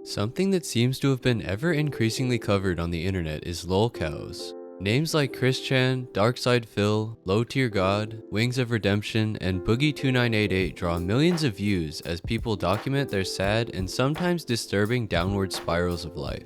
Something that seems to have been ever increasingly covered on the internet is lolcows. Names like Chris-chan, Darkside Phil, Low Tier God, Wings of Redemption, and Boogie2988 draw millions of views as people document their sad and sometimes disturbing downward spirals of life,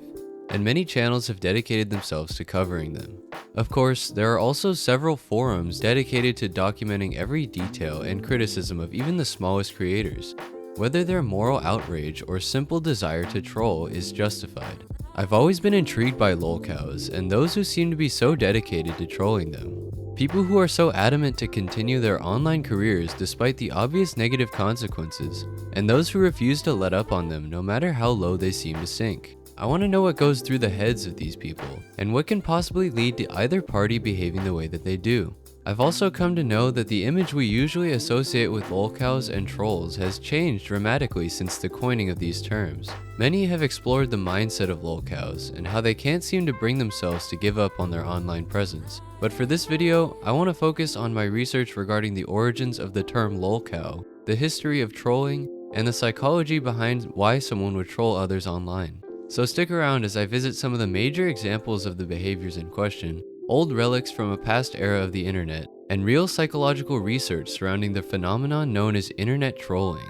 and many channels have dedicated themselves to covering them. Of course, there are also several forums dedicated to documenting every detail and criticism of even the smallest creators. Whether their moral outrage or simple desire to troll is justified. I've always been intrigued by lolcows and those who seem to be so dedicated to trolling them. People who are so adamant to continue their online careers despite the obvious negative consequences, and those who refuse to let up on them no matter how low they seem to sink. I want to know what goes through the heads of these people, and what can possibly lead to either party behaving the way that they do. I've also come to know that the image we usually associate with lolcows and trolls has changed dramatically since the coining of these terms. Many have explored the mindset of lolcows and how they can't seem to bring themselves to give up on their online presence. But for this video, I want to focus on my research regarding the origins of the term lolcow, the history of trolling, and the psychology behind why someone would troll others online. So stick around as I visit some of the major examples of the behaviors in question, old relics from a past era of the internet, and real psychological research surrounding the phenomenon known as internet trolling.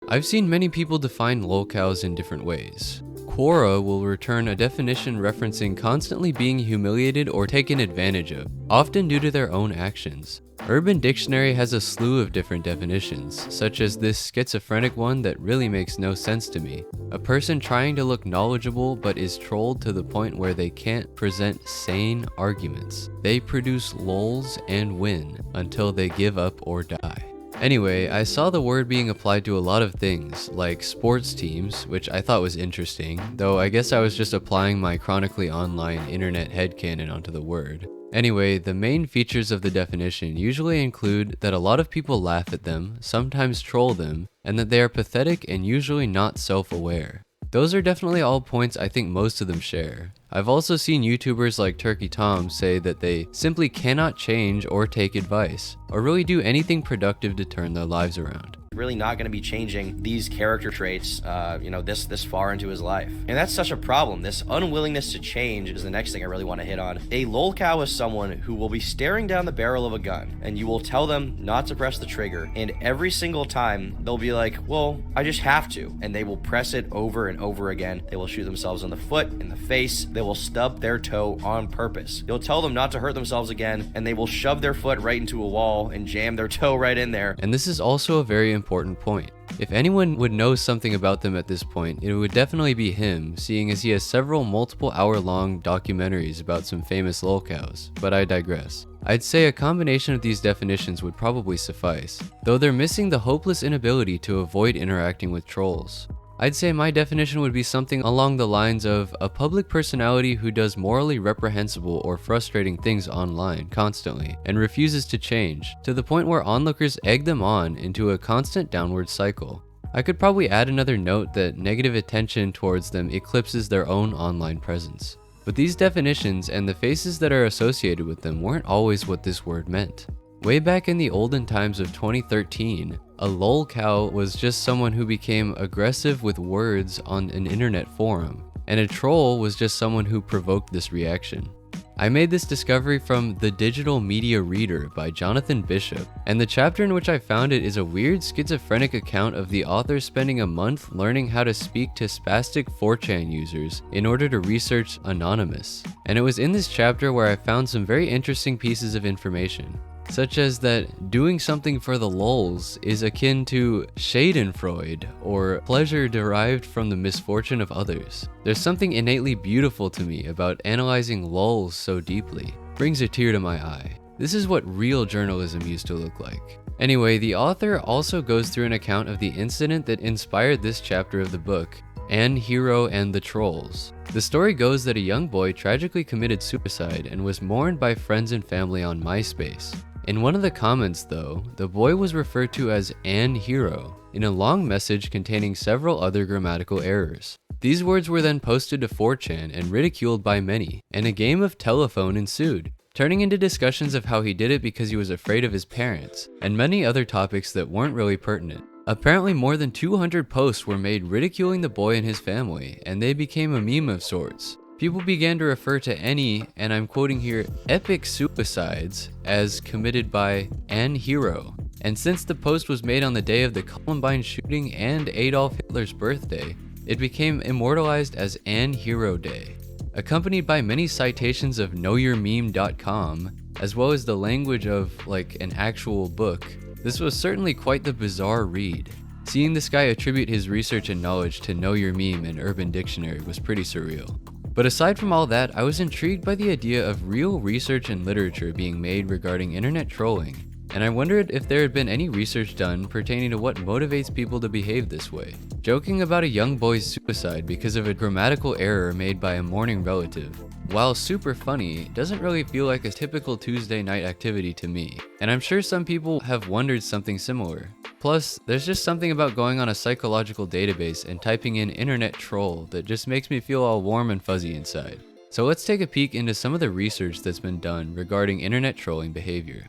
I've seen many people define lolcows in different ways. Quora will return a definition referencing constantly being humiliated or taken advantage of, often due to their own actions. Urban Dictionary has a slew of different definitions, such as this schizophrenic one that really makes no sense to me. A person trying to look knowledgeable but is trolled to the point where they can't present sane arguments. They produce lols and win until they give up or die. Anyway, I saw the word being applied to a lot of things, like sports teams, which I thought was interesting, though I guess I was just applying my chronically online internet headcanon onto the word. Anyway, the main features of the definition usually include that a lot of people laugh at them, sometimes troll them, and that they are pathetic and usually not self-aware. Those are definitely all points I think most of them share. I've also seen YouTubers like Turkey Tom say that they simply cannot change or take advice, or really do anything productive to turn their lives around. Really not going to be changing these character traits, this far into his life. And that's such a problem. This unwillingness to change is the next thing I really want to hit on. A lolcow is someone who will be staring down the barrel of a gun, and you will tell them not to press the trigger, and every single time they'll be like, well, I just have to, and they will press it over and over again. They will shoot themselves in the foot, in the face. They will stub their toe on purpose. You'll tell them not to hurt themselves again, and they will shove their foot right into a wall and jam their toe right in there. And this is also a very important point. If anyone would know something about them at this point, it would definitely be him, seeing as he has several multiple hour-long documentaries about some famous lolcows, but I digress. I'd say a combination of these definitions would probably suffice, though they're missing the hopeless inability to avoid interacting with trolls. I'd say my definition would be something along the lines of a public personality who does morally reprehensible or frustrating things online constantly and refuses to change, to the point where onlookers egg them on into a constant downward cycle. I could probably add another note that negative attention towards them eclipses their own online presence. But these definitions and the faces that are associated with them weren't always what this word meant. Way back in the olden times of 2013, a lolcow was just someone who became aggressive with words on an internet forum, and a troll was just someone who provoked this reaction. I made this discovery from The Digital Media Reader by Jonathan Bishop, and the chapter in which I found it is a weird schizophrenic account of the author spending a month learning how to speak to spastic 4chan users in order to research Anonymous. And it was in this chapter where I found some very interesting pieces of information, such as that doing something for the lols is akin to schadenfreude, or pleasure derived from the misfortune of others. There's something innately beautiful to me about analyzing lols so deeply. Brings a tear to my eye. This is what real journalism used to look like. Anyway, the author also goes through an account of the incident that inspired this chapter of the book, Anne Hero and the Trolls. The story goes that a young boy tragically committed suicide and was mourned by friends and family on MySpace. In one of the comments though, the boy was referred to as Anne Hero in a long message containing several other grammatical errors. These words were then posted to 4chan and ridiculed by many, and a game of telephone ensued. turning into discussions of how he did it because he was afraid of his parents, and many other topics that weren't really pertinent. Apparently more than 200 posts were made ridiculing the boy and his family, and they became a meme of sorts. People began to refer to any, and I'm quoting here, epic suicides as committed by an hero. And since the post was made on the day of the Columbine shooting and Adolf Hitler's birthday, it became immortalized as An Hero Day. Accompanied by many citations of knowyourmeme.com, as well as the language of like an actual book, this was certainly quite the bizarre read. Seeing this guy attribute his research and knowledge to Know Your Meme and Urban Dictionary was pretty surreal. But aside from all that, I was intrigued by the idea of real research and literature being made regarding internet trolling, and I wondered if there had been any research done pertaining to what motivates people to behave this way. Joking about a young boy's suicide because of a grammatical error made by a mourning relative, while super funny, doesn't really feel like a typical Tuesday night activity to me, and I'm sure some people have wondered something similar. Plus, there's just something about going on a psychological database and typing in internet troll that just makes me feel all warm and fuzzy inside. So let's take a peek into some of the research that's been done regarding internet trolling behavior.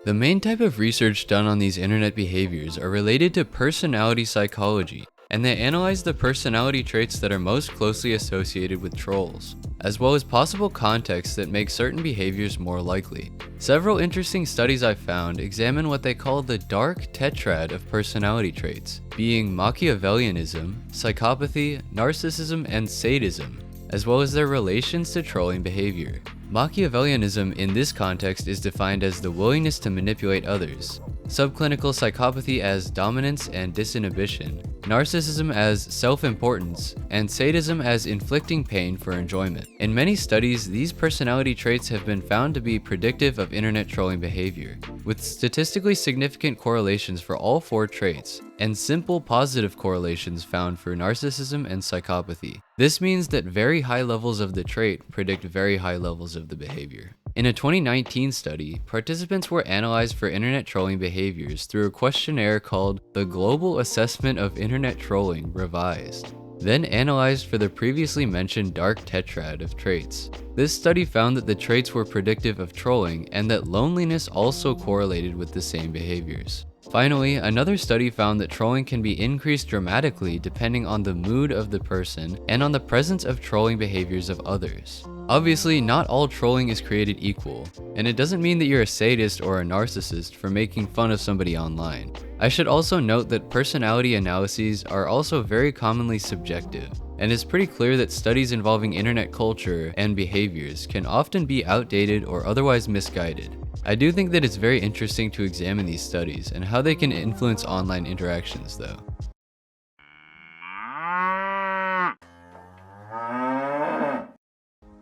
The main type of research done on these internet behaviors are related to personality psychology, and they analyze the personality traits that are most closely associated with trolls, as well as possible contexts that make certain behaviors more likely. Several interesting studies I've found examine what they call the dark tetrad of personality traits, being Machiavellianism, psychopathy, narcissism, and sadism, as well as their relations to trolling behavior. Machiavellianism in this context is defined as the willingness to manipulate others, subclinical psychopathy as dominance and disinhibition, narcissism as self-importance, and sadism as inflicting pain for enjoyment. In many studies, these personality traits have been found to be predictive of internet trolling behavior, with statistically significant correlations for all four traits, and simple positive correlations found for narcissism and psychopathy. This means that very high levels of the trait predict very high levels of the behavior. In a 2019 study, participants were analyzed for internet trolling behaviors through a questionnaire called the Global Assessment of Internet Trolling Revised, then analyzed for the previously mentioned dark tetrad of traits. This study found that the traits were predictive of trolling and that loneliness also correlated with the same behaviors. Finally, another study found that trolling can be increased dramatically depending on the mood of the person and on the presence of trolling behaviors of others. Obviously, not all trolling is created equal, and it doesn't mean that you're a sadist or a narcissist for making fun of somebody online. I should also note that personality analyses are also very commonly subjective, and it's pretty clear that studies involving internet culture and behaviors can often be outdated or otherwise misguided. I do think that it's very interesting to examine these studies and how they can influence online interactions though.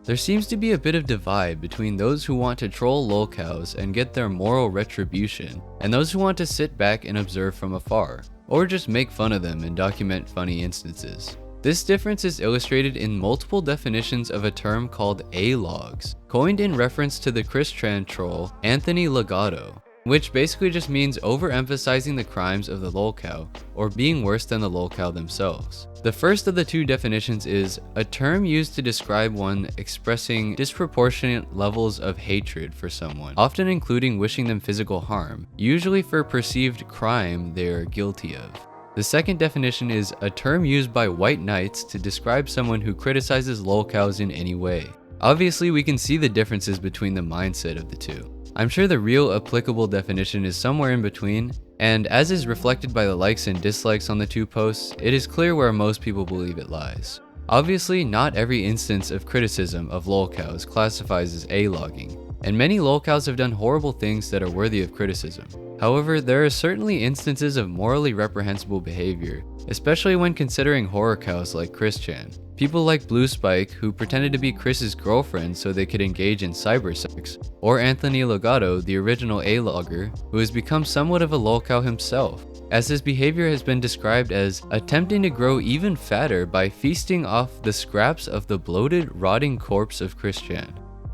There seems to be a bit of divide between those who want to troll lolcows and get their moral retribution, and those who want to sit back and observe from afar, or just make fun of them and document funny instances. This difference is illustrated in multiple definitions of a term called A-logs, coined in reference to the Christian troll Anthony Legato, which basically just means overemphasizing the crimes of the lolcow, or being worse than the lolcow themselves. The first of the two definitions is a term used to describe one expressing disproportionate levels of hatred for someone, often including wishing them physical harm, usually for perceived crime they are guilty of. The second definition is a term used by white knights to describe someone who criticizes lolcows in any way. Obviously, we can see the differences between the mindset of the two. I'm sure the real applicable definition is somewhere in between, and as is reflected by the likes and dislikes on the two posts, it is clear where most people believe it lies. Obviously, not every instance of criticism of lolcows classifies as A-logging, and many lolcows have done horrible things that are worthy of criticism. However, there are certainly instances of morally reprehensible behavior, especially when considering horror cows like Christian. People like Blue Spike, who pretended to be Chris's girlfriend so they could engage in cybersex, or Anthony Legato, the original A-logger, who has become somewhat of a lolcow himself, as his behavior has been described as attempting to grow even fatter by feasting off the scraps of the bloated, rotting corpse of Christian.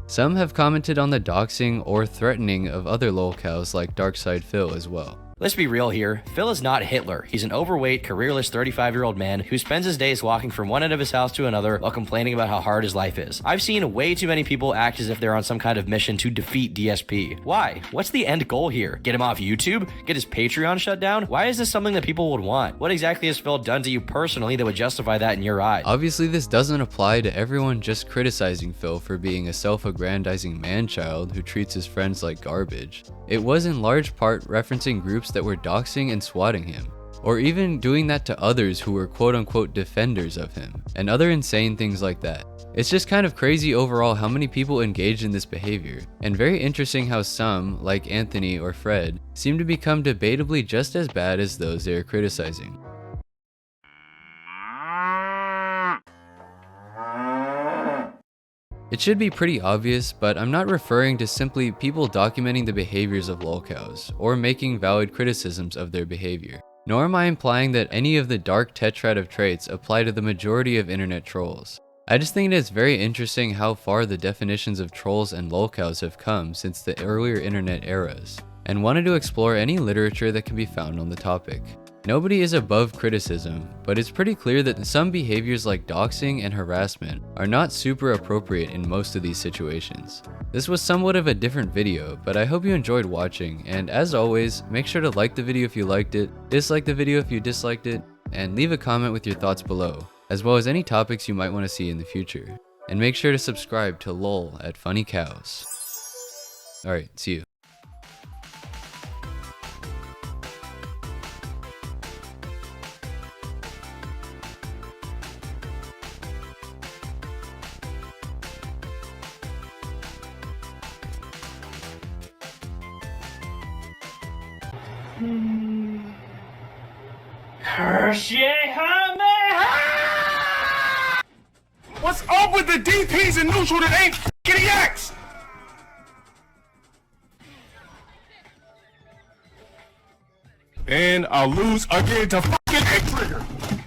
Some have commented on the doxing or threatening of other lolcows like Darkside Phil as well. Let's be real here. Phil is not Hitler. He's an overweight, careerless 35-year-old man who spends his days walking from one end of his house to another while complaining about how hard his life is. I've seen way too many people act as if they're on some kind of mission to defeat DSP. Why? What's the end goal here? Get him off YouTube? Get his Patreon shut down? Why is this something that people would want? What exactly has Phil done to you personally that would justify that in your eyes? Obviously, this doesn't apply to everyone just criticizing Phil for being a self-aggrandizing man-child who treats his friends like garbage. It was in large part referencing groups that were doxing and swatting him, or even doing that to others who were quote-unquote defenders of him, and other insane things like that. It's just kind of crazy overall how many people engage in this behavior, and very interesting how some, like Anthony or Fred, seem to become debatably just as bad as those they are criticizing. It should be pretty obvious, but I'm not referring to simply people documenting the behaviors of lolcows, or making valid criticisms of their behavior. Nor am I implying that any of the dark tetrad of traits apply to the majority of internet trolls. I just think it is very interesting how far the definitions of trolls and lolcows have come since the earlier internet eras, and wanted to explore any literature that can be found on the topic. Nobody is above criticism, but it's pretty clear that some behaviors like doxing and harassment are not super appropriate in most of these situations. This was somewhat of a different video, but I hope you enjoyed watching, and as always, make sure to like the video if you liked it, dislike the video if you disliked it, and leave a comment with your thoughts below, as well as any topics you might want to see in the future. And make sure to subscribe to LOL at Funny Cows. Alright, see you. What's up with the DPs and neutral that ain't f***ing X? And I'll lose again to f***ing A-Trigger.